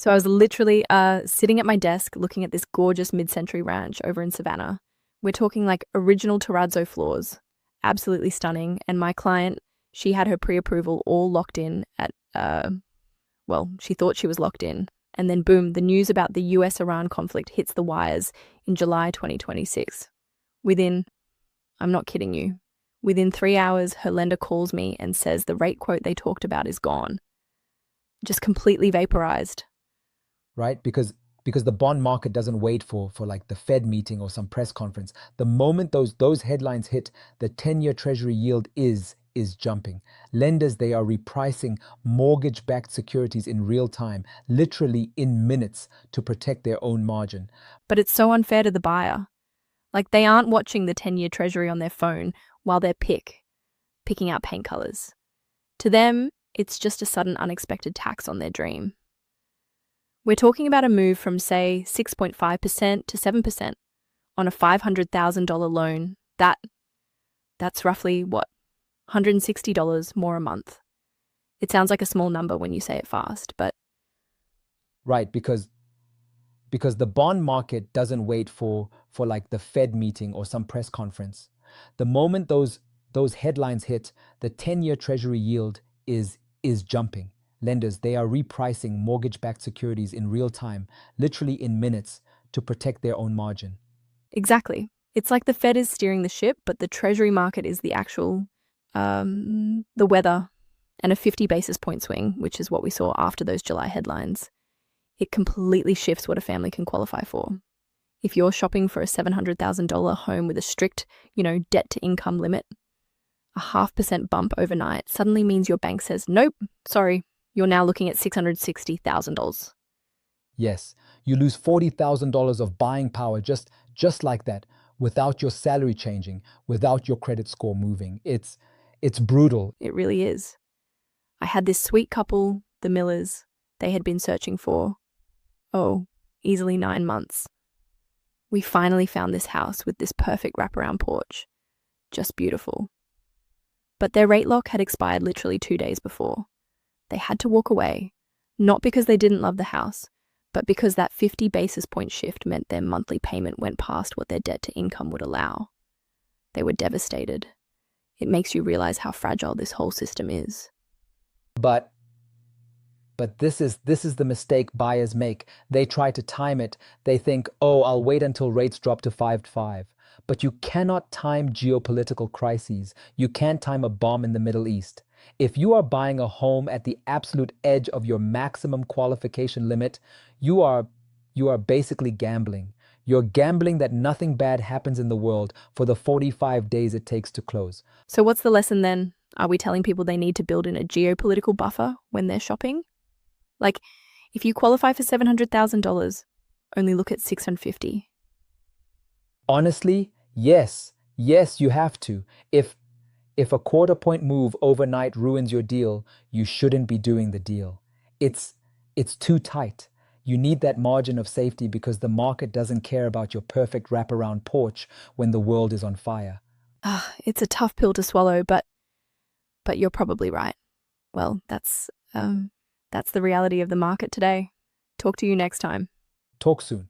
So I was literally sitting at my desk looking at this gorgeous mid-century ranch over in Savannah. We're talking like original terrazzo floors, absolutely stunning. And my client, she had her pre-approval all locked in at, well, she thought she was locked in. And then boom, the news about the US-Iran conflict hits the wires in July 2026. Within, I'm not kidding you, within 3 hours, her lender calls me and says the rate quote they talked about is gone. Just completely vaporized. Right? Because the bond market doesn't wait for like the Fed meeting or some press conference. The moment those headlines hit, the 10-year treasury yield is jumping. Lenders, they are repricing mortgage-backed securities in real time, literally in minutes, to protect their own margin. But it's so unfair to the buyer. Like they aren't watching the 10-year treasury on their phone while they're picking out paint colors. To them, it's just a sudden unexpected tax on their dream. We're talking about a move from, say, 6.5% to 7% on a $500,000 loan. That's roughly, what, $160 more a month. It sounds like a small number when you say it fast, but Right, because the bond market doesn't wait for like the Fed meeting or some press conference. The moment those headlines hit, the 10-year treasury yield is jumping. Lenders, they are repricing mortgage-backed securities in real time, literally in minutes, to protect their own margin. exactly. It's like the Fed is steering the ship, but the treasury market is the actual, the weather, and a 50 basis point swing, which is what we saw after those July headlines. It completely shifts what a family can qualify for. If you're shopping for a $700,000 home with a strict, debt to income limit, a 0.5% bump overnight suddenly means your bank says, nope, sorry, you're now looking at $660,000. Yes, you lose $40,000 of buying power just like that, without your salary changing, without your credit score moving. It's brutal. It really is. I had this sweet couple, the Millers, they had been searching for, easily 9 months. We finally found this house with this perfect wraparound porch. Just beautiful. But their rate lock had expired literally 2 days before. They had to walk away, not because they didn't love the house, but because that 50 basis point shift meant their monthly payment went past what their debt to income would allow. They were devastated. It makes you realize how fragile this whole system is. But but this is the mistake buyers make. They try to time it. They think, "Oh, I'll wait until rates drop to 5 to 5." But you cannot time geopolitical crises. You can't time a bomb in the Middle East. If you are buying a home at the absolute edge of your maximum qualification limit, you are you are basically gambling. You're gambling that nothing bad happens in the world for the 45 days it takes to close. So, what's the lesson then? Are we telling people they need to build in a geopolitical buffer when they're shopping? Like, if you qualify for $700,000, only look at 650. Honestly, yes. Yes, you have to. If a quarter point move overnight ruins your deal, you shouldn't be doing the deal. It's it's too tight. You need that margin of safety because the market doesn't care about your perfect wraparound porch when the world is on fire. It's a tough pill to swallow, but you're probably right. Well, that's the reality of the market today. Talk to you next time. Talk soon.